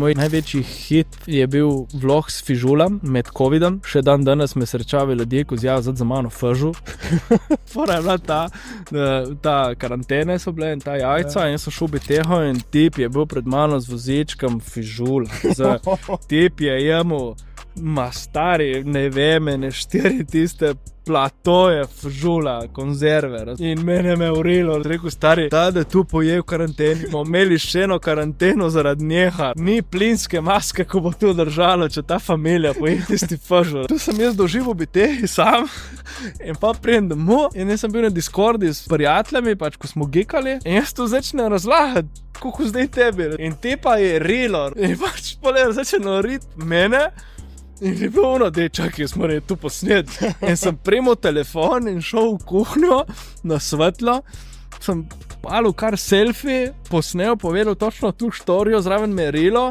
moj največji hit je bil vlog s fižulam med covidom. Še danes me srečavajo ljudje, ko zjavijo za mano fižu. Fora je bila ta karantene so bile in ta jajca in so šel bi teho in tip je bil pred mano z vozičkom fižula. Tip je jemu stari, ne vem, 4 tiste platoje fižula, konzerve. In mene me urilo, rekel stari, da tu poje v karanteni, bomo imeli še eno karanteno zaradi njeha. Ni plinske maske, ko bo tu držalo, če ta familija poje tisti fižul. Tu sem jaz doživel biti sam in pa prijem domov in jaz sem bil na Discordi s prijateljami, pač ko smo gikali in jaz tu začnem razlagati, kako zdaj tebi. In te pa je rilo in pač potem začne noriti mene. In je bilo ono, čakaj, jaz moram tu posneti. In sem prejel telefon in šel v kuhnjo na svetlo. Sem malo kar selfie posnel, povedal točno tu štorijo, zraven me je rilo.